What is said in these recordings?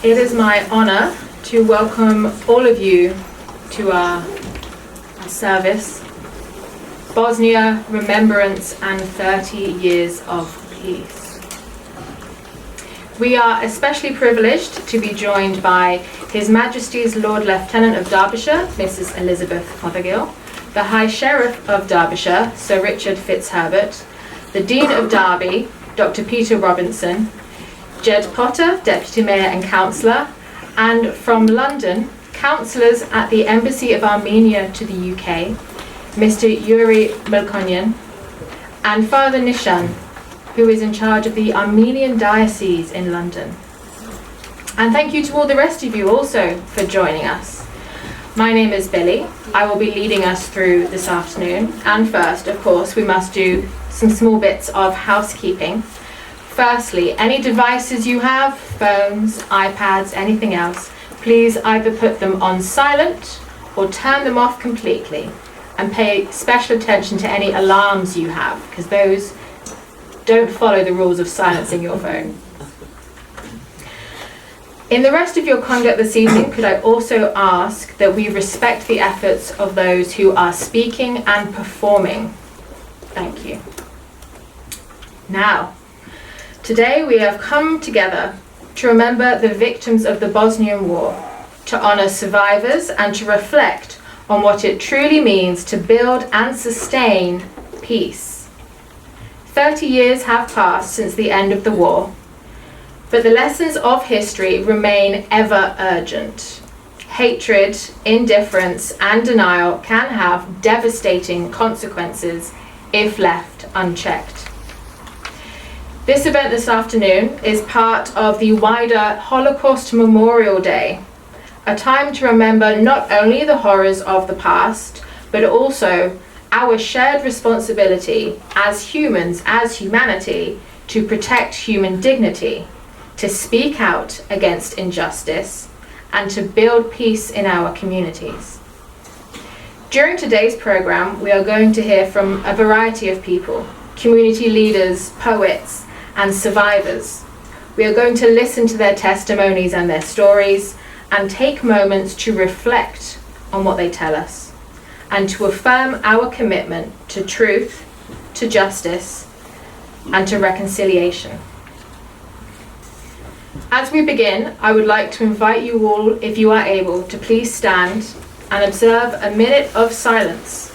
It is my honor to welcome all of you to our service, Bosnia, Remembrance and 30 Years of Peace. We are especially privileged to be joined by His Majesty's Lord Lieutenant of Derbyshire, Mrs. Elizabeth Fothergill, the High Sheriff of Derbyshire, Sir Richard Fitzherbert, the Dean of Derby, Dr. Peter Robinson, Jed Potter, Deputy Mayor and Councillor, and from London, councillors at the Embassy of Armenia to the UK, Mr. Yuri Melkonyan, and Father Nishan, who is in charge of the Armenian Diocese in London. And thank you to all the rest of you also for joining us. My name is Billy. I will be leading us through this afternoon. And first, of course, we must do some small bits of housekeeping. Firstly, any devices you have, phones, iPads, anything else, please either put them on silent or turn them off completely, and pay special attention to any alarms you have, because those don't follow the rules of silencing your phone. In the rest of your conduct this evening, could I also ask that we respect the efforts of those who are speaking and performing? Thank you. Now, today we have come together to remember the victims of the Bosnian War, to honour survivors and to reflect on what it truly means to build and sustain peace. 30 years have passed since the end of the war, but the lessons of history remain ever urgent. Hatred, indifference, and denial can have devastating consequences if left unchecked. This event this afternoon is part of the wider Holocaust Memorial Day, a time to remember not only the horrors of the past, but also our shared responsibility as humans, as humanity, to protect human dignity, to speak out against injustice, and to build peace in our communities. During today's program, we are going to hear from a variety of people, community leaders, poets, and survivors. We are going to listen to their testimonies and their stories and take moments to reflect on what they tell us and to affirm our commitment to truth, to justice, and to reconciliation. As we begin, I would like to invite you all, if you are able, to please stand and observe a minute of silence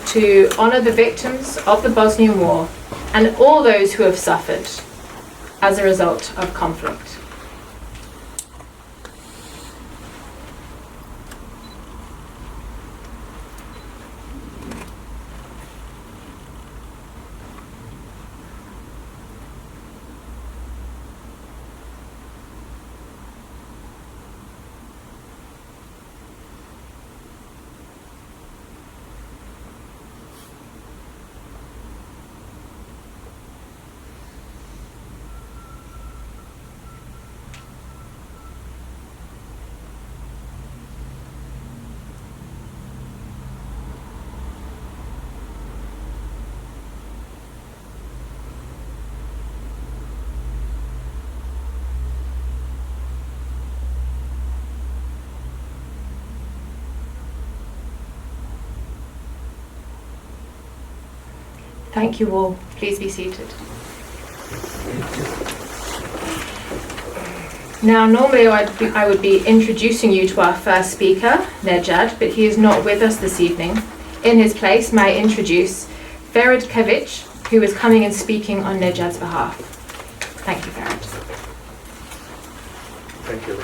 to honour the victims of the Bosnian War and all those who have suffered as a result of conflict. Thank you all. Please be seated. Now, normally I would be introducing you to our first speaker, Nejad, but he is not with us this evening. In his place, may I introduce Ferid Kevic, who is coming and speaking on Nejad's behalf. Thank you, Ferid. Thank you.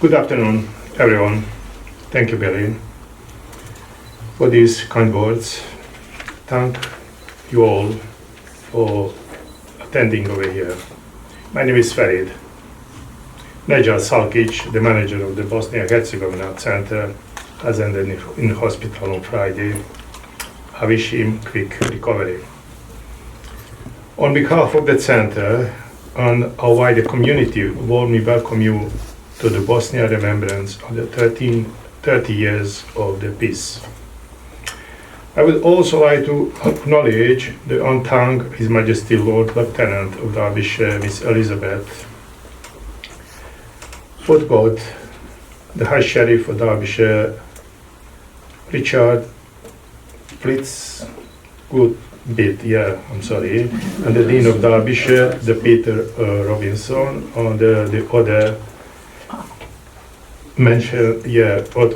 Good afternoon, everyone. Thank you, Billy, for these kind words. Thank you all for attending over here. My name is Ferid. Nejad Salkic, the manager of the Bosnia-Herzegovina Center, has ended in hospital on Friday. I wish him quick recovery. On behalf of the center and our wider community, warmly welcome you to the Bosnia Remembrance of the 30 years of the peace. I would also like to acknowledge the Entang His Majesty Lord Lieutenant of Derbyshire, Miss Elizabeth Woodgod, the High Sheriff of Derbyshire, Richard Flitz Goodbit, and the Dean of Derbyshire, the Peter Robinson, and the other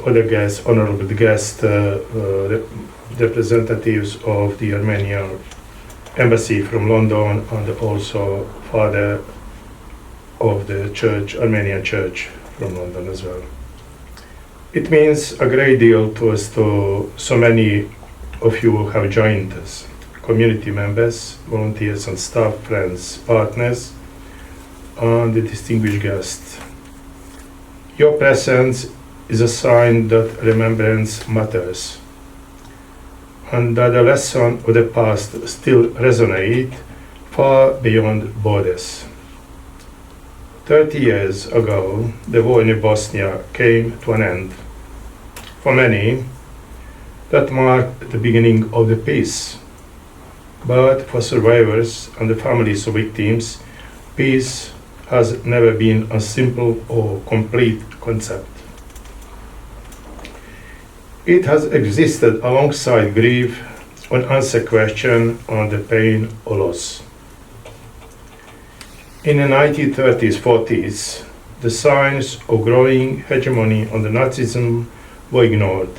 other guests, honorable guests, representatives of the Armenian embassy from London, and also father of the church, Armenian church from London as well. It means a great deal to us to so many of you who have joined us, community members, volunteers and staff, friends, partners, and the distinguished guests. Your presence is a sign that remembrance matters, and that the lesson of the past still resonate far beyond borders. 30 years ago, the war in Bosnia came to an end. For many, that marked the beginning of the peace. But for survivors and the families of victims, peace has never been a simple or complete concept. It has existed alongside grief, unanswered question, and the pain or loss. In the 1930s, 40s, the signs of growing hegemony on the Nazism were ignored,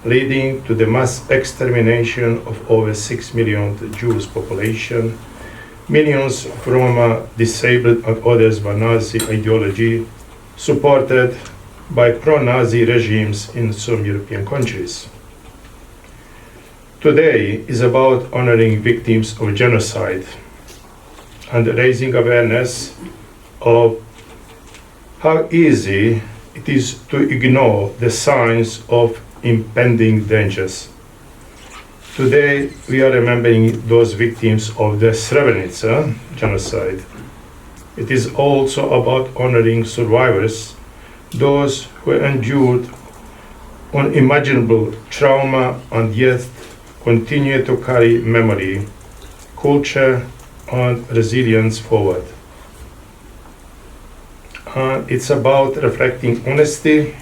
leading to the mass extermination of over 6 million Jewish population, millions of Roma disabled and others by Nazi ideology, supported by pro-Nazi regimes in some European countries. Today is about honoring victims of genocide and raising awareness of how easy it is to ignore the signs of impending dangers. Today we are remembering those victims of the Srebrenica genocide. It is also about honoring survivors, those who endured unimaginable trauma and yet continue to carry memory, culture, and resilience forward. And it's about reflecting honestly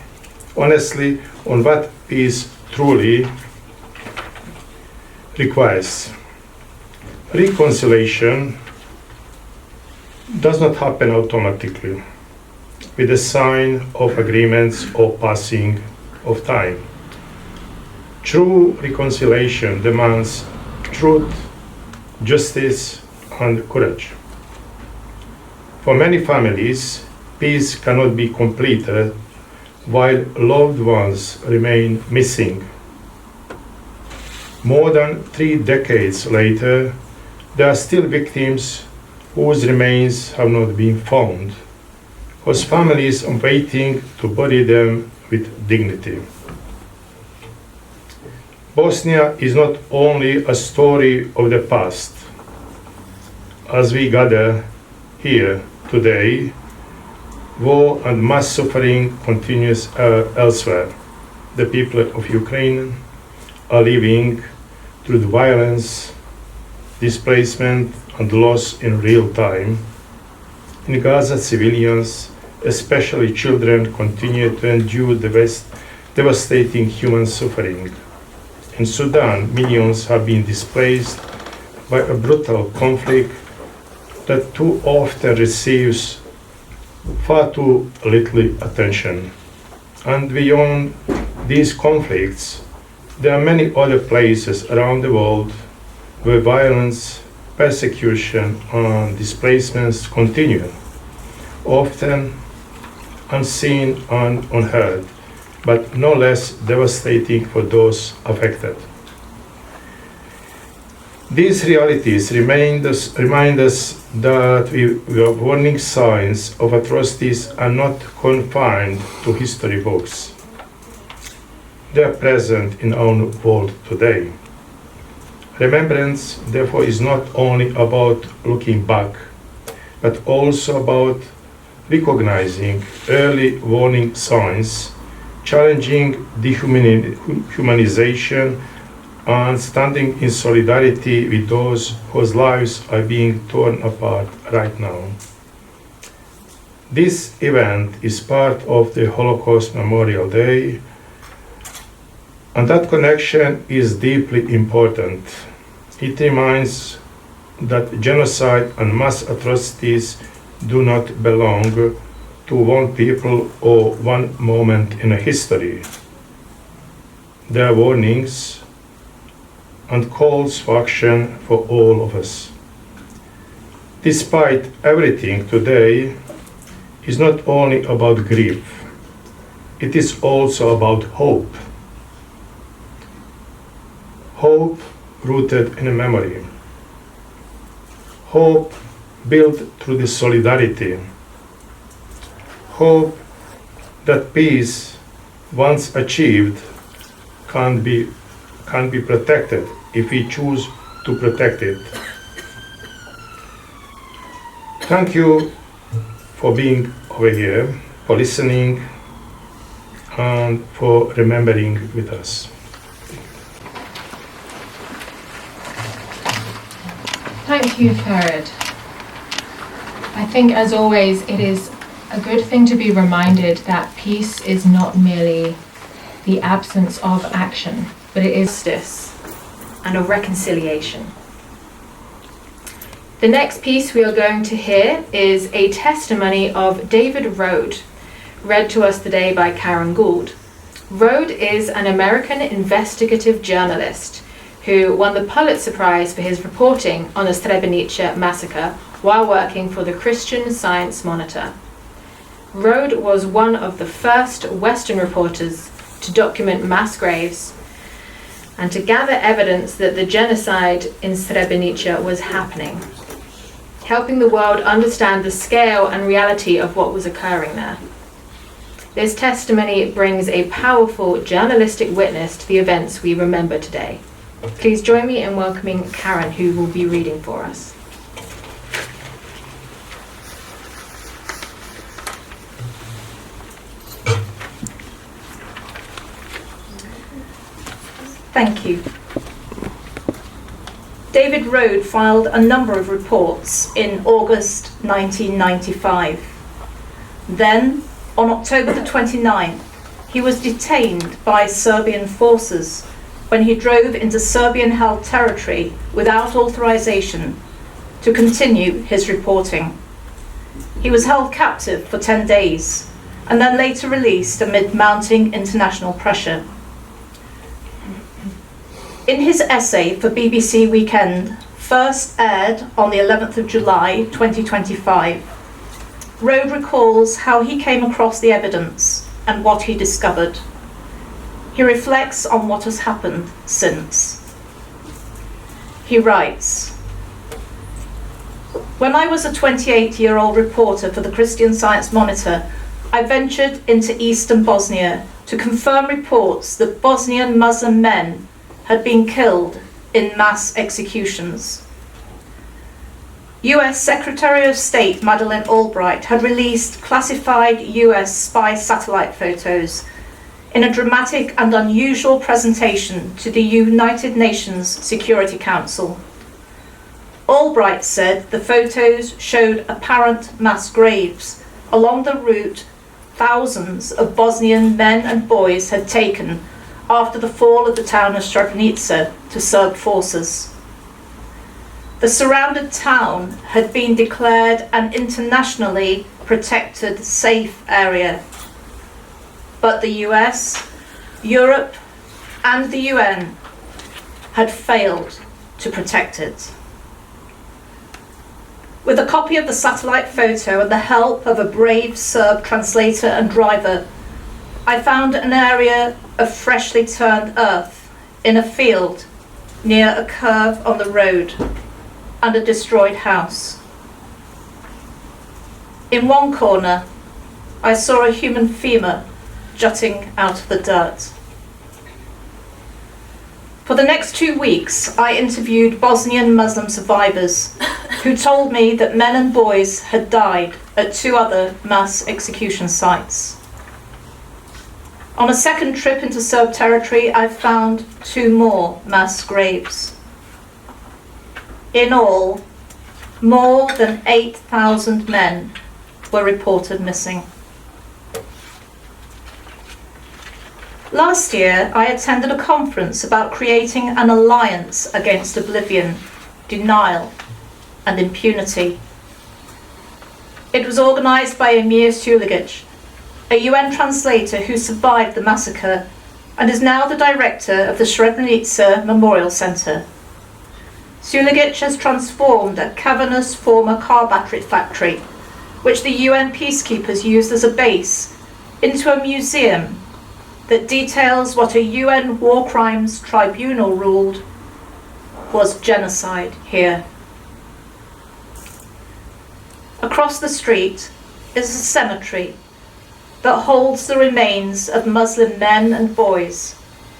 on what peace truly requires. Reconciliation does not happen automatically with the sign of agreements or passing of time. True reconciliation demands truth, justice, and courage. For many families, peace cannot be completed while loved ones remain missing. More than 3 decades later, there are still victims whose remains have not been found, whose families are waiting to bury them with dignity. Bosnia is not only a story of the past. As we gather here today, war and mass suffering continues elsewhere. The people of Ukraine are living through the violence, displacement, and loss in real time. In Gaza, civilians, especially children, continue to endure devastating human suffering. In Sudan, millions have been displaced by a brutal conflict that too often receives far too little attention. And beyond these conflicts, there are many other places around the world where violence, persecution, and displacements continue, often unseen and unheard, but no less devastating for those affected. These realities remind us that warning signs of atrocities are not confined to history books. They are present in our world today. Remembrance, therefore, is not only about looking back, but also about recognizing early warning signs, challenging dehumanization, and standing in solidarity with those whose lives are being torn apart right now. This event is part of the Holocaust Memorial Day, and that connection is deeply important. It reminds that genocide and mass atrocities do not belong to one people or one moment in a history. They are warnings and calls for action for all of us. Despite everything, today is not only about grief, it is also about hope. Hope rooted in a memory. Hope built through the solidarity. Hope that peace, once achieved, can be protected if we choose to protect it. Thank you for being over here, for listening, and for remembering with us. Thank you, Farid. I think, as always, it is a good thing to be reminded that peace is not merely the absence of action, but it is justice and of reconciliation. The next piece we are going to hear is a testimony of David Rode, read to us today by Karen Gould. Rode is an American investigative journalist who won the Pulitzer Prize for his reporting on the Srebrenica massacre while working for the Christian Science Monitor. Rode was one of the first Western reporters to document mass graves and to gather evidence that the genocide in Srebrenica was happening, helping the world understand the scale and reality of what was occurring there. This testimony brings a powerful journalistic witness to the events we remember today. Please join me in welcoming Karen, who will be reading for us. Thank you. David Rode filed a number of reports in August 1995. Then, on October the 29th, he was detained by Serbian forces when he drove into Serbian-held territory without authorization to continue his reporting. He was held captive for 10 days and then later released amid mounting international pressure. In his essay for BBC Weekend, first aired on the 11th of July 2025, Rode recalls how he came across the evidence and what he discovered. He reflects on what has happened since. He writes, "When I was a 28-year-old reporter for the Christian Science Monitor, I ventured into eastern Bosnia to confirm reports that Bosnian Muslim men had been killed in mass executions. US Secretary of State Madeleine Albright had released classified US spy satellite photos in a dramatic and unusual presentation to the United Nations Security Council. Albright said the photos showed apparent mass graves along the route thousands of Bosnian men and boys had taken after the fall of the town of Srebrenica to Serb forces. The surrounded town had been declared an internationally protected safe area, but the US, Europe, and the UN had failed to protect it. With a copy of the satellite photo and the help of a brave Serb translator and driver, I found an area of freshly turned earth in a field near a curve on the road and a destroyed house. In one corner, I saw a human femur jutting out of the dirt. For the next 2 weeks, I interviewed Bosnian Muslim survivors who told me that men and boys had died at 2 other mass execution sites. On a second trip into Serb territory, I found 2 more mass graves. In all, more than 8,000 men were reported missing. Last year, I attended a conference about creating an alliance against oblivion, denial, and impunity. It was organised by Emir Sulegic, a UN translator who survived the massacre and is now the director of the Srebrenica Memorial Centre. Sulegic has transformed a cavernous former car battery factory, which the UN peacekeepers used as a base, into a museum that details what a UN War Crimes Tribunal ruled was genocide here. Across the street is a cemetery that holds the remains of Muslim men and boys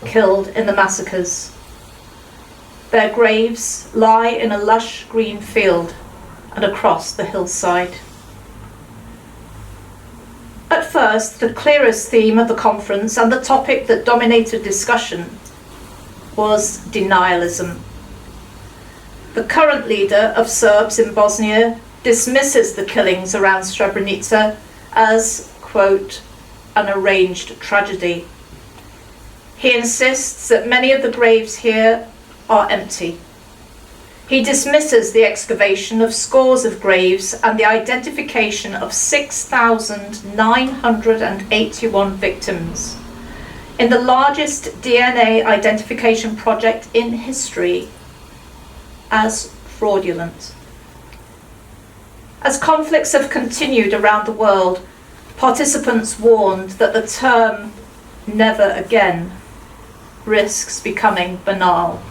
killed in the massacres. Their graves lie in a lush green field and across the hillside. At first, the clearest theme of the conference and the topic that dominated discussion was denialism. The current leader of Serbs in Bosnia dismisses the killings around Srebrenica as, quote, an arranged tragedy. He insists that many of the graves here are empty. He dismisses the excavation of scores of graves and the identification of 6,981 victims in the largest DNA identification project in history as fraudulent. As conflicts have continued around the world, participants warned that the term "never again" risks becoming banal.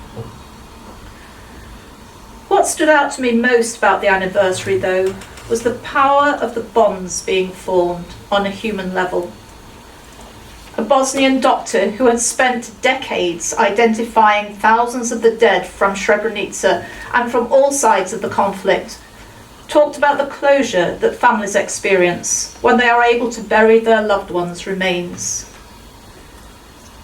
What stood out to me most about the anniversary, though, was the power of the bonds being formed on a human level. A Bosnian doctor who had spent decades identifying thousands of the dead from Srebrenica and from all sides of the conflict talked about the closure that families experience when they are able to bury their loved ones' remains.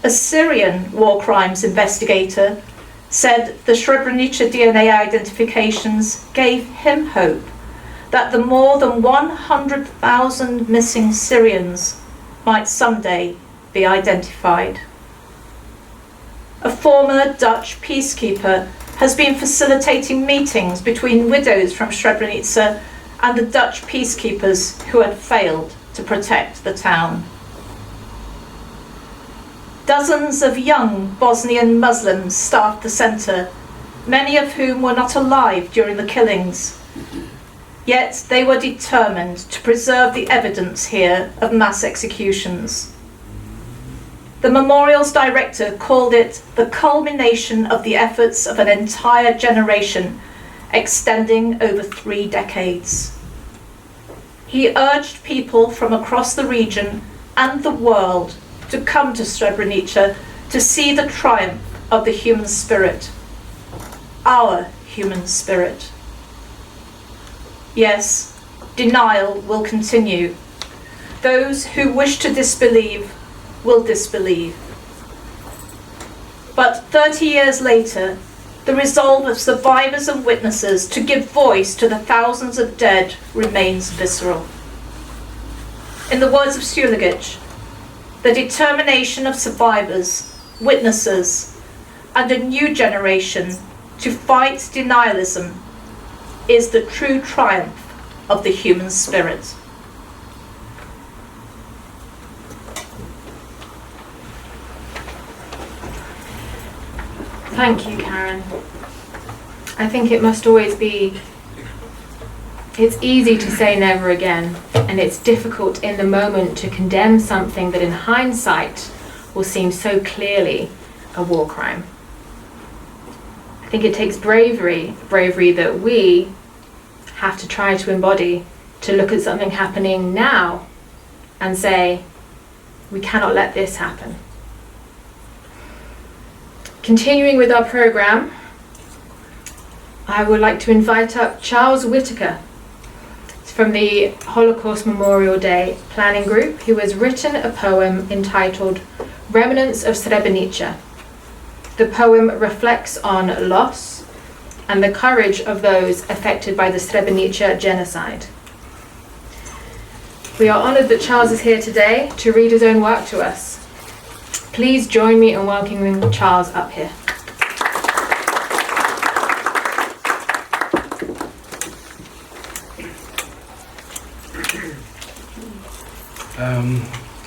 A Syrian war crimes investigator said the Srebrenica DNA identifications gave him hope that the more than 100,000 missing Syrians might someday be identified. A former Dutch peacekeeper has been facilitating meetings between widows from Srebrenica and the Dutch peacekeepers who had failed to protect the town. Dozens of young Bosnian Muslims staffed the centre, many of whom were not alive during the killings. Yet they were determined to preserve the evidence here of mass executions. The memorial's director called it the culmination of the efforts of an entire generation, extending over 3 decades. He urged people from across the region and the world to come to Srebrenica to see the triumph of the human spirit, our human spirit. Yes, denial will continue. Those who wish to disbelieve will disbelieve. But 30 years later, the resolve of survivors and witnesses to give voice to the thousands of dead remains visceral. In the words of Sulegic, the determination of survivors, witnesses, and a new generation to fight denialism is the true triumph of the human spirit. Thank you, Karen. I think it must always be, it's easy to say never again, and it's difficult in the moment to condemn something that in hindsight will seem so clearly a war crime. I think it takes bravery that we have to try to embody, to look at something happening now and say, we cannot let this happen. Continuing with our programme, I would like to invite up Charles Whittaker to from the Holocaust Memorial Day Planning Group, who has written a poem entitled Remnants of Srebrenica. The poem reflects on loss and the courage of those affected by the Srebrenica genocide. We are honoured that Charles is here today to read his own work to us. Please join me in welcoming Charles up here.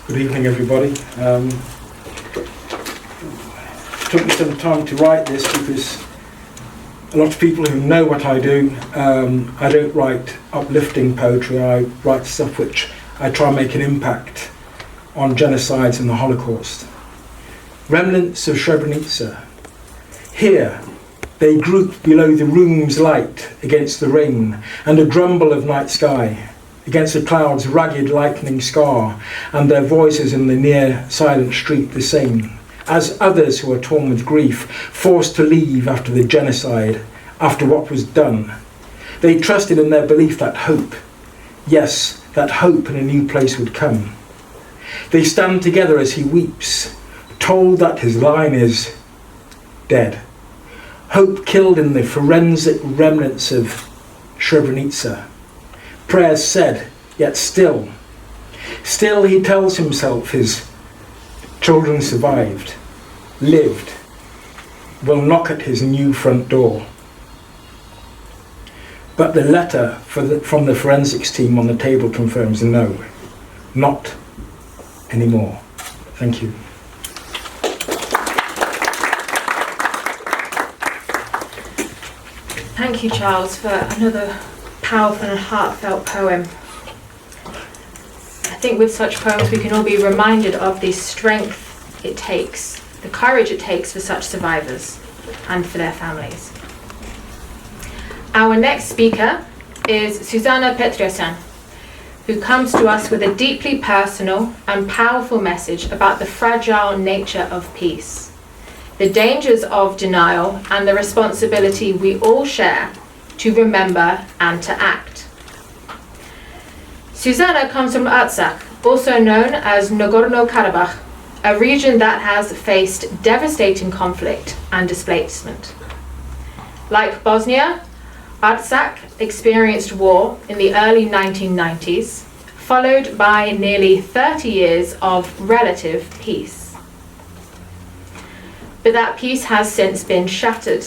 Good evening, everybody. It took me some time to write this because a lot of people who know what I do, I don't write uplifting poetry. I write stuff which I try and make an impact on genocides and the Holocaust. Remnants of Srebrenica. Here, they group below the room's light against the rain and a grumble of night sky, against the cloud's ragged lightning scar, and their voices in the near silent street the same, as others who are torn with grief, forced to leave after the genocide, after what was done. They trusted in their belief that hope, yes, that hope in a new place would come. They stand together as he weeps, told that his line is dead. Hope killed in the forensic remnants of Srebrenica. Prayers said, yet still he tells himself his children survived, lived, will knock at his new front door. But the letter from the forensics team on the table confirms no, not anymore. Thank you. Thank you, Charles, for another powerful and heartfelt poem. I think with such poems we can all be reminded of the strength it takes, the courage it takes for such survivors and for their families. Our next speaker is Susanna Petrossian, who comes to us with a deeply personal and powerful message about the fragile nature of peace, the dangers of denial, and the responsibility we all share to remember and to act. Susanna comes from Artsakh, also known as Nagorno-Karabakh, a region that has faced devastating conflict and displacement. Like Bosnia, Artsakh experienced war in the early 1990s, followed by nearly 30 years of relative peace. But that peace has since been shattered,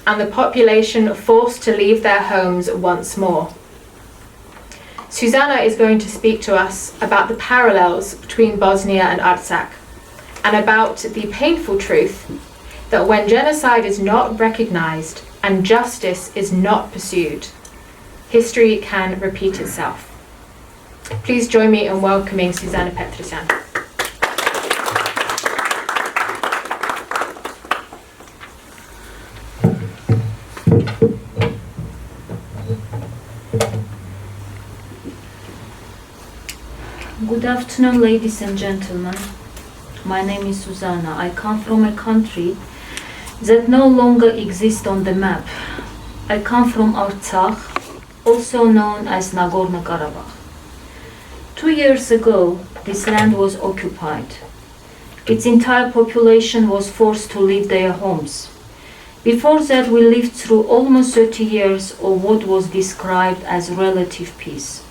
and the population forced to leave their homes once more. Susanna is going to speak to us about the parallels between Bosnia and Artsakh, and about the painful truth that when genocide is not recognised and justice is not pursued, history can repeat itself. Please join me in welcoming Susanna Petrossian. Good afternoon, ladies and gentlemen. My name is Susanna. I come from a country that no longer exists on the map. I come from Artsakh, also known as Nagorno-Karabakh. 2 years ago, this land was occupied. Its entire population was forced to leave their homes. Before that, we lived through almost 30 years of what was described as relative peace.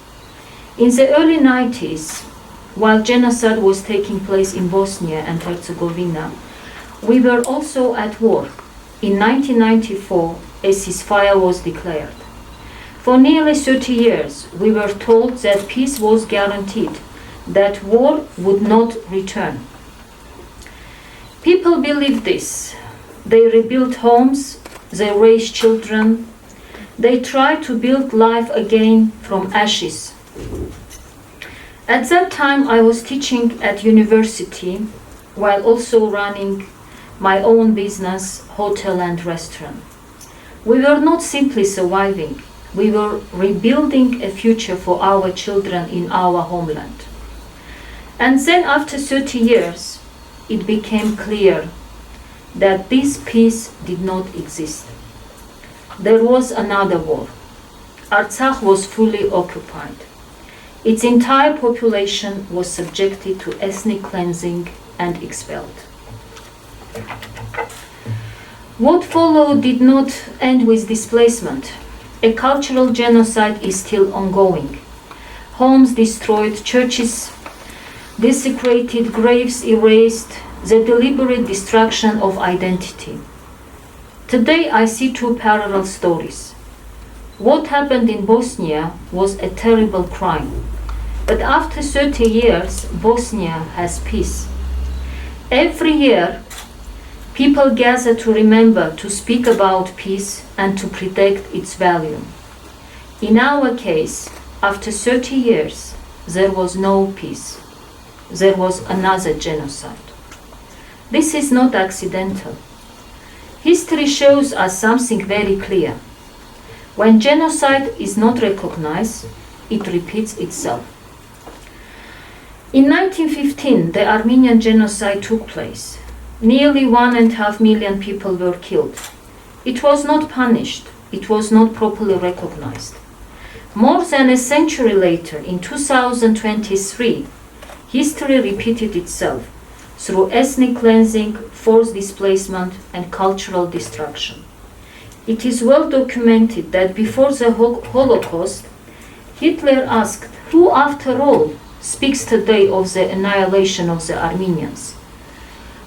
In the early 90s, while genocide was taking place in Bosnia and Herzegovina, we were also at war. In 1994, a ceasefire was declared. For nearly 30 years, we were told that peace was guaranteed, that war would not return. People believed this. They rebuilt homes, they raised children, they tried to build life again from ashes. At that time, I was teaching at university while also running my own business, hotel and restaurant. We were not simply surviving, we were rebuilding a future for our children in our homeland. And then after 30 years, it became clear that this peace did not exist. There was another war, Artsakh was fully occupied. Its entire population was subjected to ethnic cleansing and expelled. What followed did not end with displacement. A cultural genocide is still ongoing. Homes destroyed, churches desecrated, graves erased, the deliberate destruction of identity. Today I see two parallel stories. What happened in Bosnia was a terrible crime. But after 30 years, Bosnia has peace. Every year, people gather to remember, to speak about peace and to protect its value. In our case, after 30 years, there was no peace. There was another genocide. This is not accidental. History shows us something very clear. When genocide is not recognized, it repeats itself. In 1915, the Armenian genocide took place. Nearly 1.5 million people were killed. It was not punished. It was not properly recognized. More than a century later, in 2023, history repeated itself through ethnic cleansing, forced displacement, and cultural destruction. It is well documented that before the Holocaust, Hitler asked, who after all speaks today of the annihilation of the Armenians?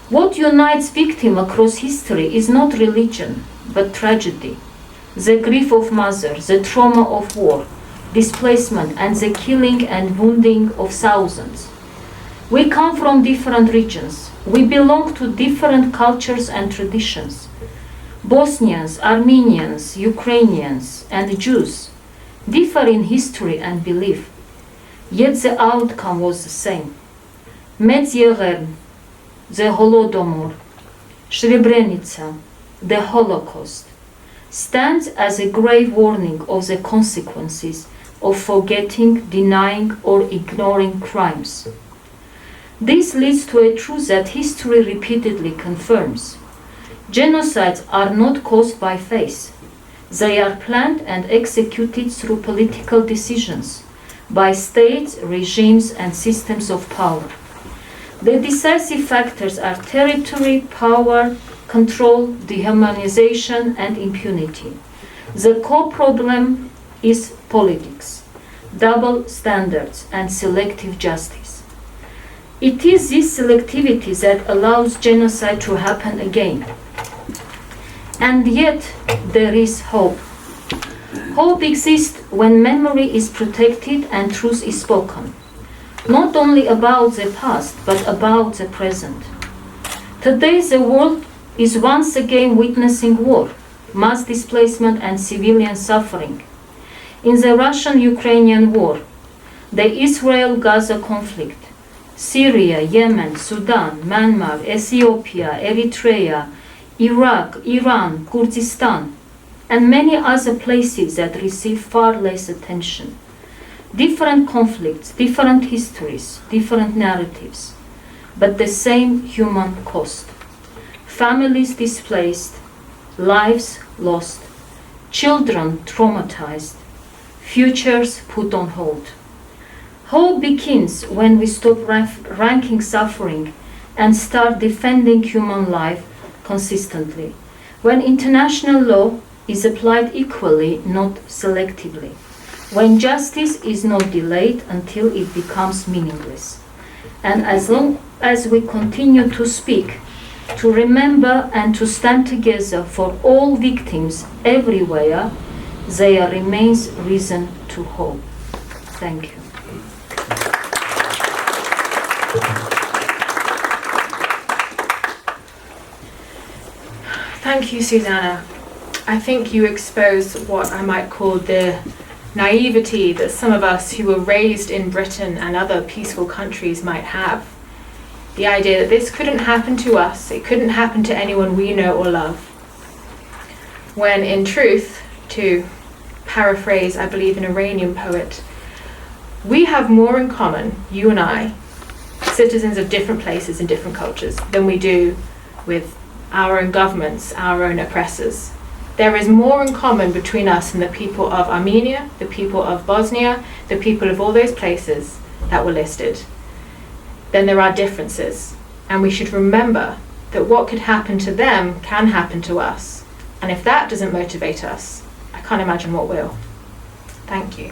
What unites victims across history is not religion, but tragedy. The grief of mothers, the trauma of war, displacement, and the killing and wounding of thousands. We come from different regions. We belong to different cultures and traditions. Bosnians, Armenians, Ukrainians, and Jews differ in history and belief. Yet the outcome was the same. Metz-Yeghern, the Holodomor, Srebrenica, the Holocaust, stands as a grave warning of the consequences of forgetting, denying, or ignoring crimes. This leads to a truth that history repeatedly confirms. Genocides are not caused by faith. They are planned and executed through political decisions by states, regimes, and systems of power. The decisive factors are territory, power, control, dehumanization, and impunity. The core problem is politics, double standards, and selective justice. It is this selectivity that allows genocide to happen again. And yet, there is hope. Hope exists when memory is protected and truth is spoken, not only about the past, but about the present. Today, the world is once again witnessing war, mass displacement, and civilian suffering. In the Russian-Ukrainian war, the Israel-Gaza conflict, Syria, Yemen, Sudan, Myanmar, Ethiopia, Eritrea, Iraq, Iran, Kurdistan, and many other places that receive far less attention. Different conflicts, different histories, different narratives, but the same human cost. Families displaced, lives lost, children traumatized, futures put on hold. Hope begins when we stop ranking suffering and start defending human life consistently, when international law is applied equally, not selectively, when justice is not delayed until it becomes meaningless. And as long as we continue to speak, to remember and to stand together for all victims everywhere, there remains reason to hope. Thank you. Thank you, Susanna. I think you exposed what I might call the naivety that some of us who were raised in Britain and other peaceful countries might have. The idea that this couldn't happen to us, it couldn't happen to anyone we know or love. When in truth, to paraphrase, I believe, an Iranian poet, we have more in common, you and I, citizens of different places and different cultures, than we do with our own governments, our own oppressors. There is more in common between us and the people of Armenia, the people of Bosnia, the people of all those places that were listed than there are differences. And we should remember that what could happen to them can happen to us. And if that doesn't motivate us, I can't imagine what will. Thank you.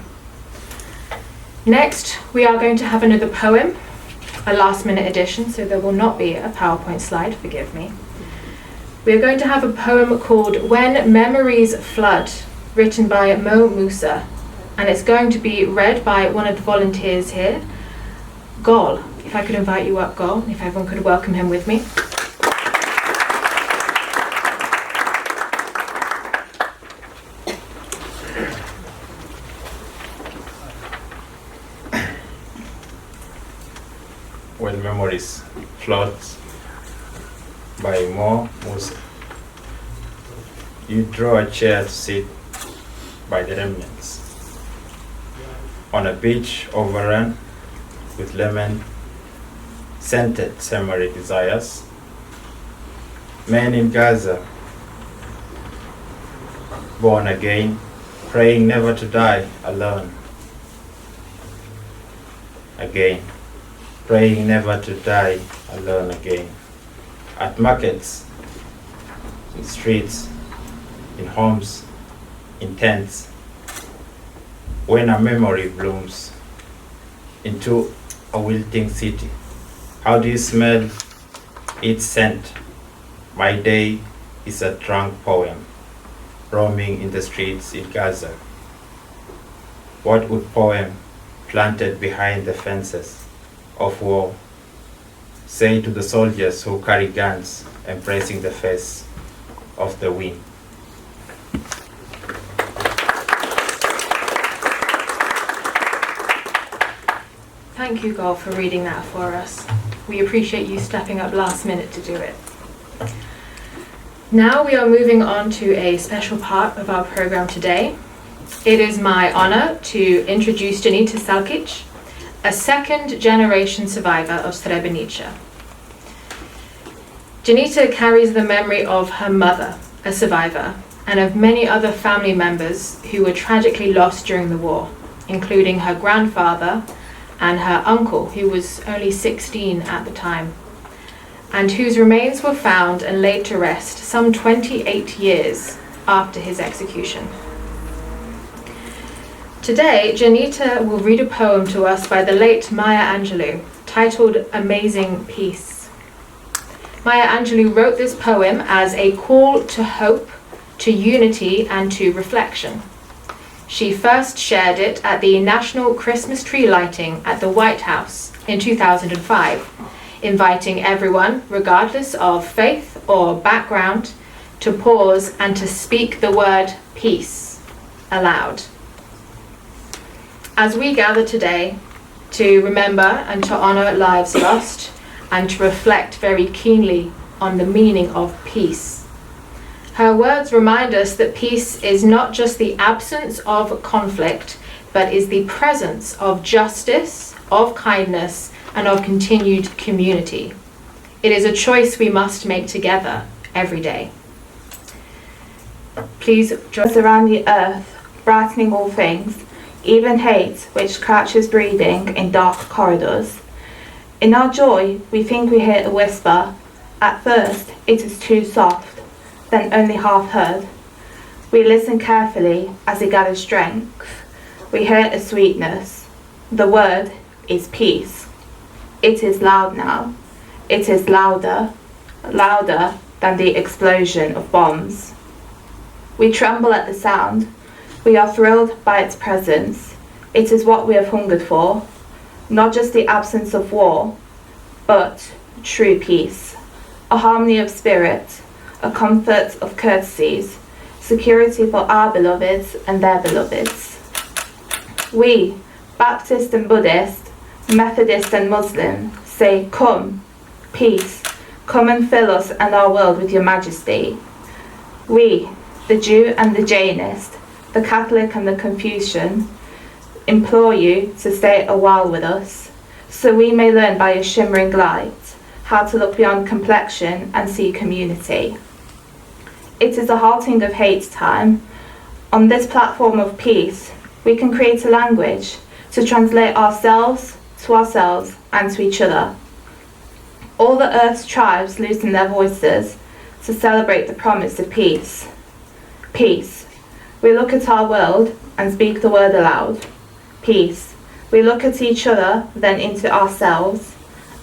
Next, we are going to have another poem, a last-minute addition, so there will not be a PowerPoint slide, forgive me. We are going to have a poem called When Memories Flood, written by Mo Musa, and it's going to be read by one of the volunteers here, Gol. If I could invite you up, Gol, if everyone could welcome him with me. When Memories Flood by Mo Musa. You draw a chair to sit by the remnants on a beach overrun with lemon-scented summery desires. Men in Gaza, born again, praying never to die alone. Again, praying never to die alone again. At markets, in streets, in homes, in tents, when a memory blooms into a wilting city. How do you smell its scent? My day is a drunk poem, roaming in the streets in Gaza. What would poem planted behind the fences of war say to the soldiers who carry guns embracing the face of the wind? Thank you, Gol, for reading that for us. We appreciate you stepping up last minute to do it. Now we are moving on to a special part of our program today. It is my honor to introduce Janita Salkic, a second-generation survivor of Srebrenica. Janita carries the memory of her mother, a survivor, and of many other family members who were tragically lost during the war, including her grandfather and her uncle, who was only 16 at the time, and whose remains were found and laid to rest some 28 years after his execution. Today, Janita will read a poem to us by the late Maya Angelou, titled Amazing Peace. Maya Angelou wrote this poem as a call to hope, to unity, and to reflection. She first shared it at the National Christmas Tree Lighting at the White House in 2005, inviting everyone, regardless of faith or background, to pause and to speak the word peace aloud. As we gather today to remember and to honor lives lost and to reflect very keenly on the meaning of peace, her words remind us that peace is not just the absence of conflict, but is the presence of justice, of kindness, and of continued community. It is a choice we must make together every day. Please join us around the earth, brightening all things, even hate which crouches breathing in dark corridors. In our joy, we think we hear a whisper. At first, it is too soft, then only half heard. We listen carefully as it gathers strength. We hear a sweetness. The word is peace. It is loud now. It is louder, louder than the explosion of bombs. We tremble at the sound. We are thrilled by its presence. It is what we have hungered for, not just the absence of war, but true peace, a harmony of spirit, a comfort of courtesies, security for our beloveds and their beloveds. We, Baptist and Buddhist, Methodist and Muslim, say, come, peace, come and fill us and our world with your majesty. We, the Jew and the Jainist, the Catholic and the Confucian, implore you to stay a while with us, so we may learn by your shimmering light how to look beyond complexion and see community. it is a halting of hate time. On this platform of peace, we can create a language to translate ourselves to ourselves and to each other. All the Earth's tribes loosen their voices to celebrate the promise of peace. Peace. We look at our world and speak the word aloud. Peace. We look at each other, then into ourselves,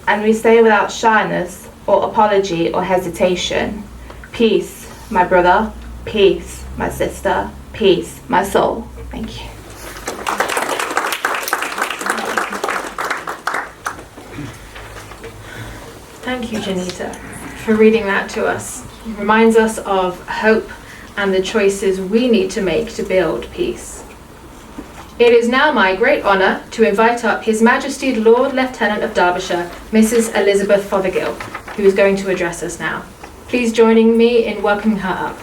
and we say without shyness or apology or hesitation, peace, my brother, peace, my sister, peace, my soul. Thank you. Thank you, Janita, for reading that to us. It reminds us of hope and the choices we need to make to build peace. It is now my great honour to invite up His Majesty Lord Lieutenant of Derbyshire, Mrs. Elizabeth Fothergill, who is going to address us now. Please join me in welcoming her up.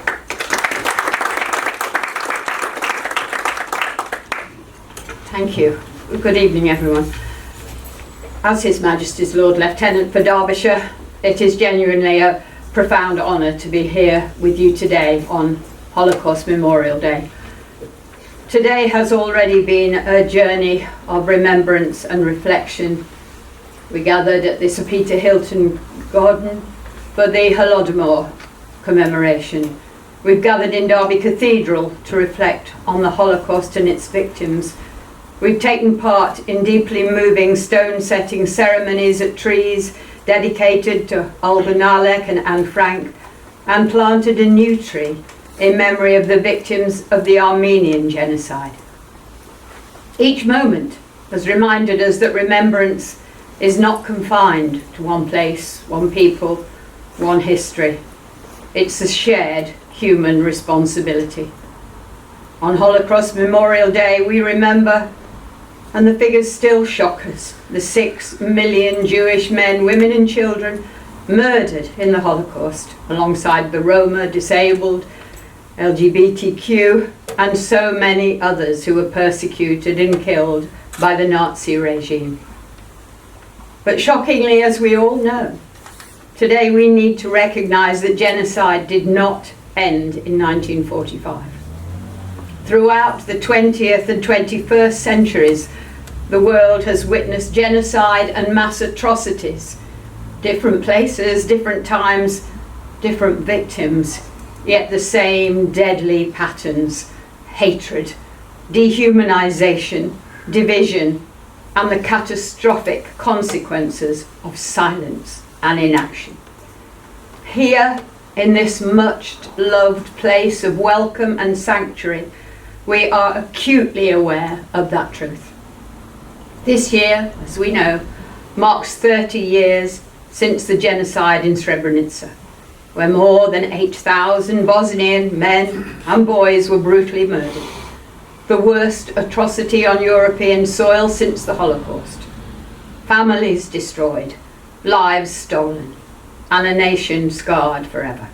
Thank you. Good evening, everyone. As His Majesty's Lord Lieutenant for Derbyshire, it is genuinely a profound honour to be here with you today on Holocaust Memorial Day. Today has already been a journey of remembrance and reflection. We gathered at the Sir Peter Hilton Garden for the Holodomor commemoration. We've gathered in Derby Cathedral to reflect on the Holocaust and its victims. We've taken part in deeply moving stone-setting ceremonies at trees dedicated to Alban Alec and Anne Frank, and planted a new tree in memory of the victims of the Armenian genocide. Each moment has reminded us that remembrance is not confined to one place, one people, one history. It's a shared human responsibility. On Holocaust Memorial Day, we remember, and the figures still shock us, the 6 million Jewish men, women and children murdered in the Holocaust, alongside the Roma, disabled, LGBTQ, and so many others who were persecuted and killed by the Nazi regime. But shockingly, as we all know, today we need to recognise that genocide did not end in 1945. Throughout the 20th and 21st centuries, the world has witnessed genocide and mass atrocities. Different places, different times, different victims, yet the same deadly patterns: hatred, dehumanization, division, and the catastrophic consequences of silence and inaction. Here, in this much loved place of welcome and sanctuary, we are acutely aware of that truth. This year, as we know, marks 30 years since the genocide in Srebrenica, where more than 8,000 Bosnian men and boys were brutally murdered. The worst atrocity on European soil since the Holocaust. Families destroyed, lives stolen, and a nation scarred forever.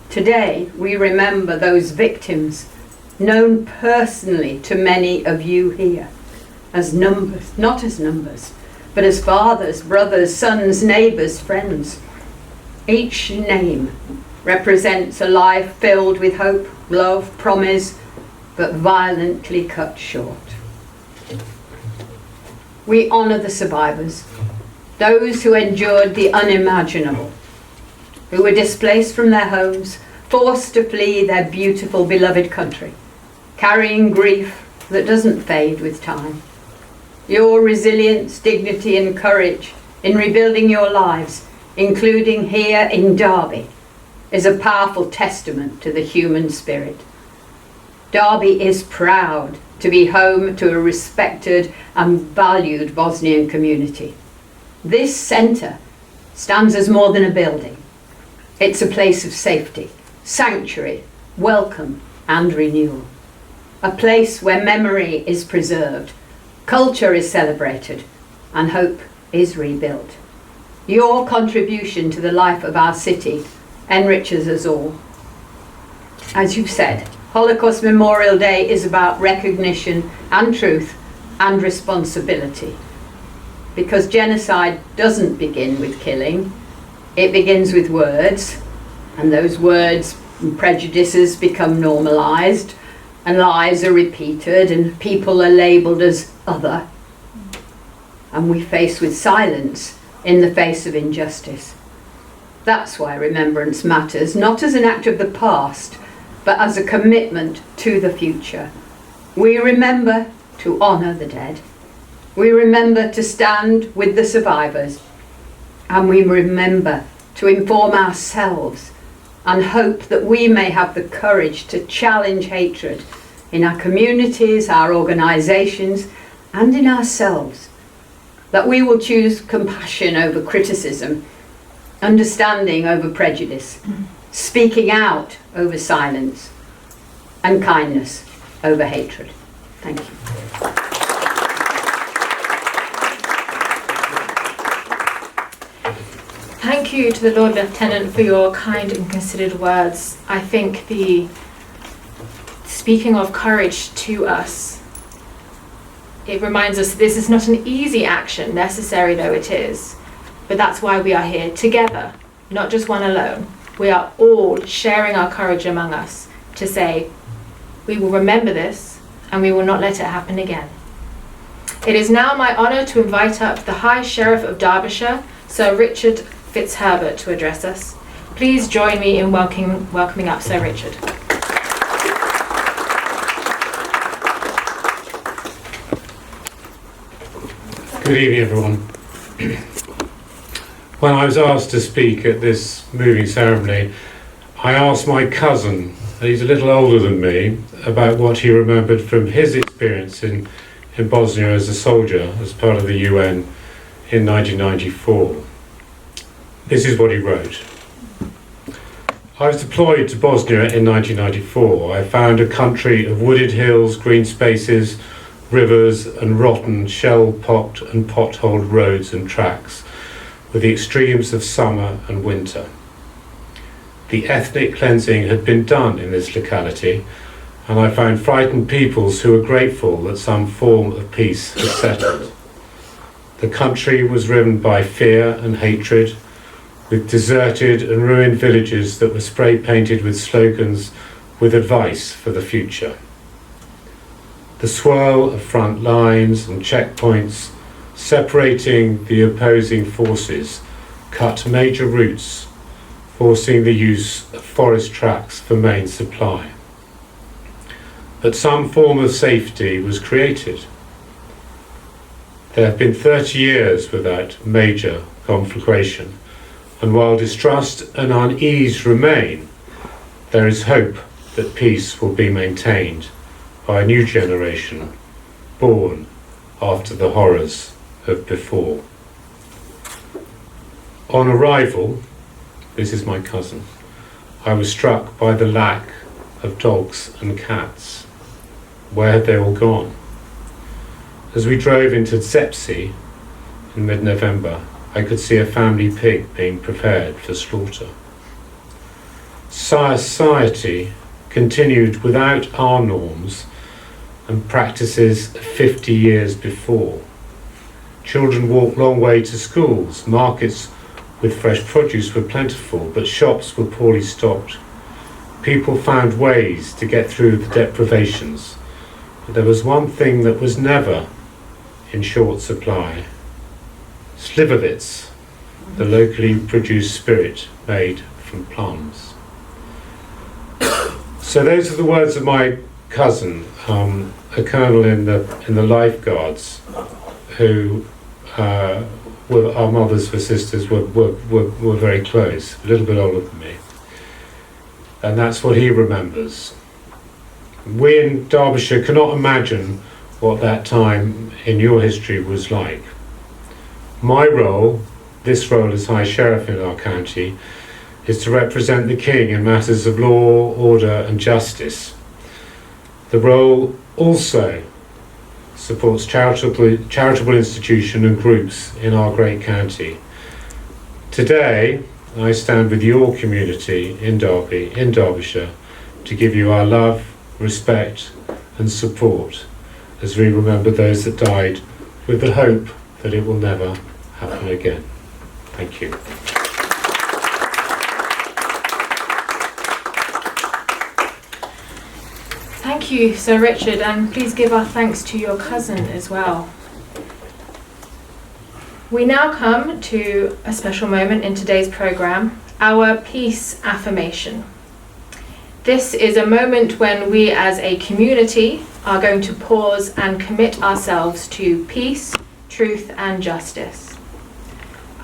Today, we remember those victims, known personally to many of you here, as numbers, not as numbers, but as fathers, brothers, sons, neighbours, friends. Each name represents a life filled with hope, love, promise, but violently cut short. We honour the survivors, those who endured the unimaginable, who were displaced from their homes, forced to flee their beautiful, beloved country, carrying grief that doesn't fade with time. Your resilience, dignity and courage in rebuilding your lives, including here in Derby, is a powerful testament to the human spirit. Derby is proud to be home to a respected and valued Bosnian community. This centre stands as more than a building. It's a place of safety, sanctuary, welcome and renewal. A place where memory is preserved, culture is celebrated, and hope is rebuilt. Your contribution to the life of our city enriches us all. As you've said, Holocaust Memorial Day is about recognition and truth and responsibility. Because genocide doesn't begin with killing, it begins with words, and those words and prejudices become normalised, and lies are repeated, and people are labelled as other. And we face with silence in the face of injustice. That's why remembrance matters, not as an act of the past, but as a commitment to the future. We remember to honour the dead. We remember to stand with the survivors. And we remember to inform ourselves and hope that we may have the courage to challenge hatred in our communities, our organisations, and in ourselves. That we will choose compassion over criticism, understanding over prejudice, speaking out over silence, and kindness over hatred. Thank you. Thank you to the Lord Lieutenant for your kind and considered words. I think the speaking of courage to us, it reminds us this is not an easy action, necessary though it is. But that's why we are here together, not just one alone. We are all sharing our courage among us to say, we will remember this and we will not let it happen again. It is now my honour to invite up the High Sheriff of Derbyshire, Sir Richard Fitzherbert, to address us. Please join me in welcoming up Sir Richard. Good evening, everyone. When I was asked to speak at this moving ceremony, I asked my cousin, he's a little older than me, about what he remembered from his experience in Bosnia as a soldier, as part of the UN in 1994. This is what he wrote. I was deployed to Bosnia in 1994. I found a country of wooded hills, green spaces, rivers and rotten, shell-pocked and potholed roads and tracks, with the extremes of summer and winter. The ethnic cleansing had been done in this locality, and I found frightened peoples who were grateful that some form of peace had settled. The country was riven by fear and hatred, with deserted and ruined villages that were spray-painted with slogans with advice for the future. The swirl of front lines and checkpoints separating the opposing forces cut major routes, forcing the use of forest tracks for main supply. But some form of safety was created. There have been 30 years without major conflagration, and while distrust and unease remain, there is hope that peace will be maintained by a new generation born after the horrors of before. On arrival, this is my cousin, I was struck by the lack of dogs and cats. Where had they all gone? As we drove into Zepsi in mid-November, I could see a family pig being prepared for slaughter. Society continued without our norms and practices 50 years before. Children walked long way to schools, markets with fresh produce were plentiful, but shops were poorly stocked. People found ways to get through the deprivations, but there was one thing that was never in short supply: slivovitz, the locally produced spirit made from plums. So those are the words of my cousin, a colonel in the Lifeguards, who were our mothers were sisters, were very close, a little bit older than me, and that's what he remembers. We in Derbyshire cannot imagine what that time in your history was like. My role, this role as High Sheriff in our county, is to represent the King in matters of law, order and justice. The role also supports charitable institutions and groups in our great county. Today, I stand with your community in Derbyshire, to give you our love, respect and support as we remember those that died, with the hope that it will never happen again. Thank you. Thank you, Sir Richard, and please give our thanks to your cousin as well. We now come to a special moment in today's programme, our peace affirmation. This is a moment when we as a community are going to pause and commit ourselves to peace, truth and justice.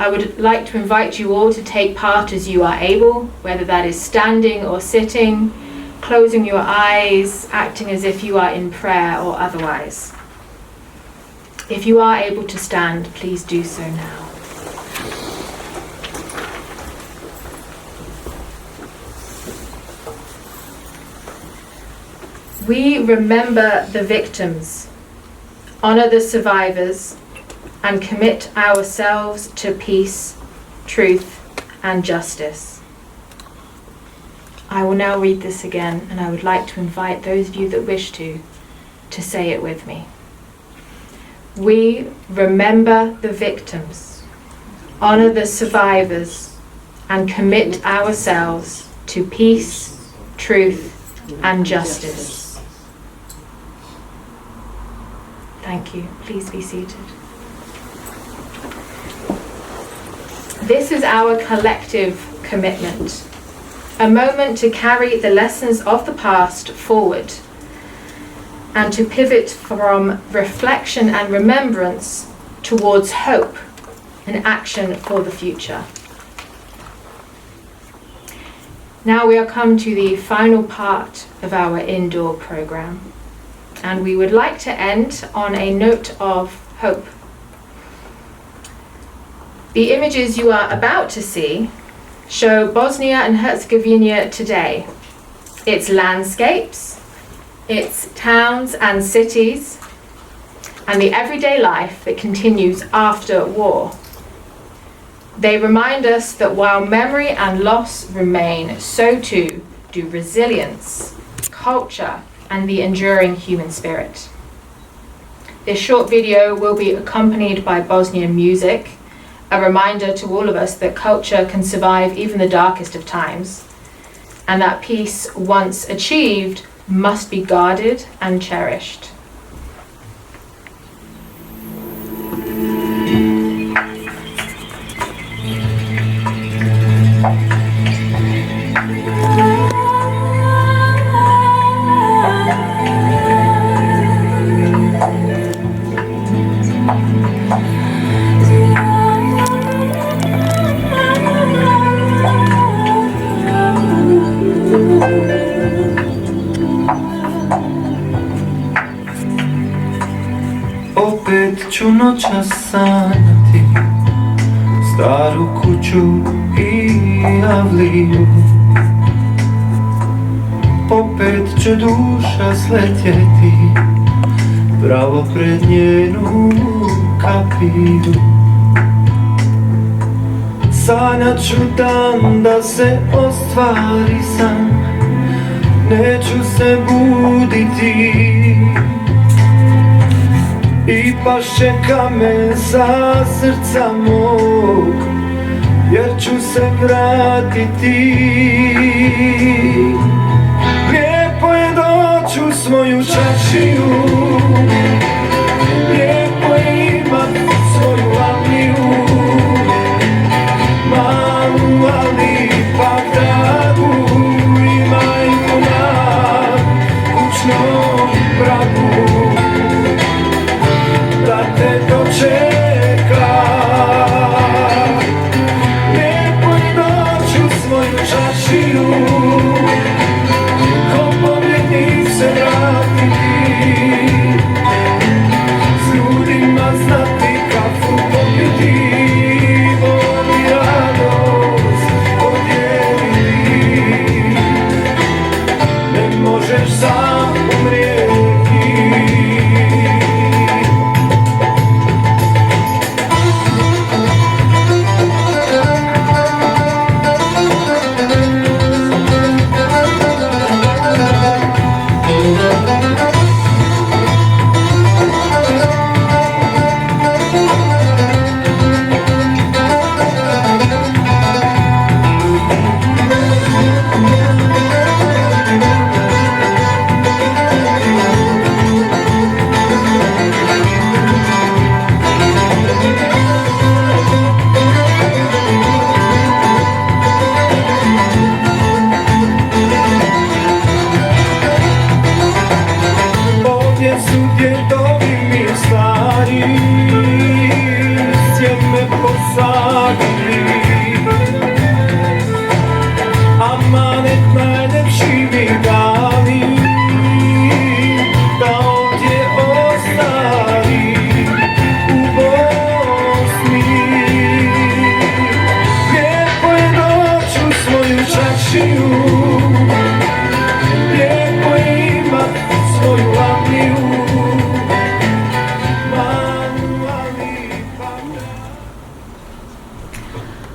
I would like to invite you all to take part as you are able, whether that is standing or sitting, closing your eyes, acting as if you are in prayer or otherwise. If you are able to stand, please do so now. We remember the victims, honour the survivors, and commit ourselves to peace, truth, and justice. I will now read this again, and I would like to invite those of you that wish to say it with me. We remember the victims, honour the survivors, and commit ourselves to peace, truth, and justice. Thank you. Please be seated. This is our collective commitment, a moment to carry the lessons of the past forward and to pivot from reflection and remembrance towards hope and action for the future. Now we are come to the final part of our indoor programme, and we would like to end on a note of hope. The images you are about to see show Bosnia and Herzegovina today, its landscapes, its towns and cities, and the everyday life that continues after war. They remind us that while memory and loss remain, so too do resilience, culture, and the enduring human spirit. This short video will be accompanied by Bosnian music, a reminder to all of us that culture can survive even the darkest of times, and that peace, once achieved, must be guarded and cherished. Opet ću noćas sanjati staru kuću i avliju. Opet će duša sletjeti pravo pred njenu kapiju. Sanjat ću dan da se ostvari san, neću se buditi i pašće kamen sa srca mog, jer ću se vratiti. Lijepo je doći u svoju čašiju, lijepo je imat svoju avliju, malu ali ipak dragu, ima i na kućnom pragu da te dočeka. Lijepo je doći u svoju čašiju, ko pobjednik se vratiti, s ljudima znati kafu popiti, voli radost podijeliti. Ne možeš sam umrijeti. šiju. Lijepo imat svoju Angliju.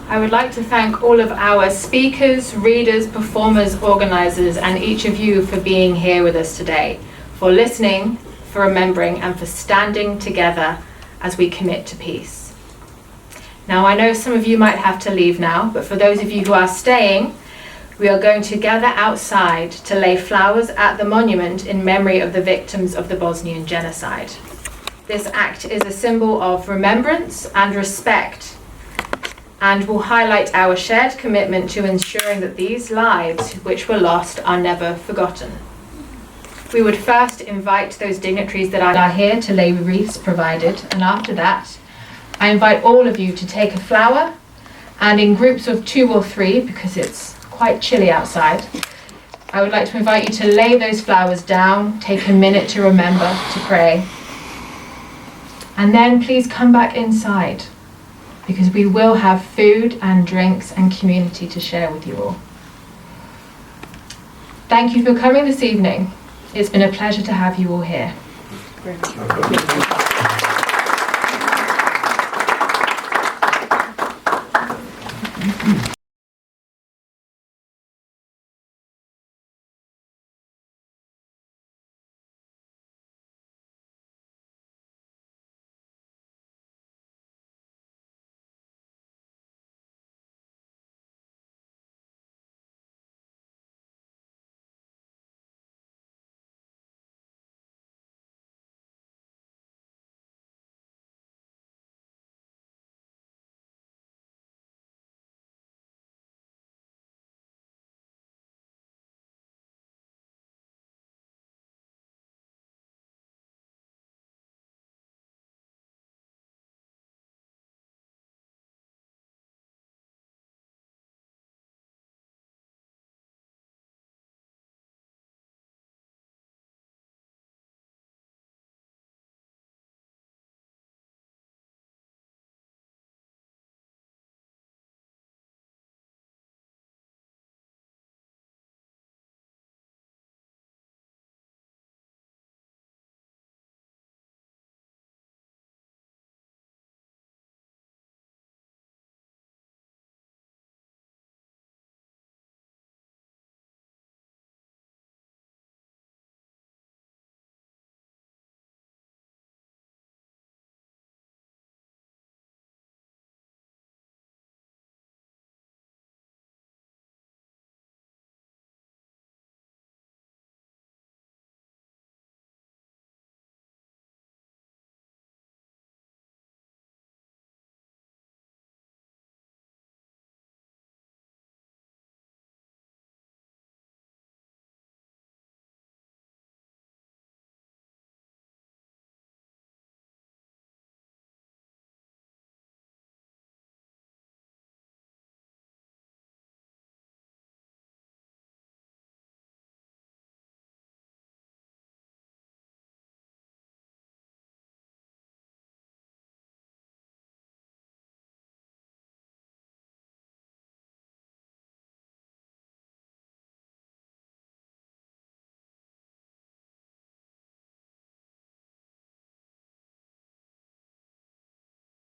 I would like to thank all of our speakers, readers, performers, organisers, and each of you for being here with us today, for listening, for remembering, and for standing together as we commit to peace. Now, I know some of you might have to leave now, but for those of you who are staying, we are going to gather outside to lay flowers at the monument in memory of the victims of the Bosnian genocide. This act is a symbol of remembrance and respect, and will highlight our shared commitment to ensuring that these lives which were lost are never forgotten. We would first invite those dignitaries that are here to lay wreaths provided, and after that, I invite all of you to take a flower, and in groups of 2 or 3, because it's quite chilly outside, I would like to invite you to lay those flowers down, take a minute to remember, to pray, and then please come back inside, because we will have food and drinks and community to share with you all. Thank you for coming this evening. It's been a pleasure to have you all here.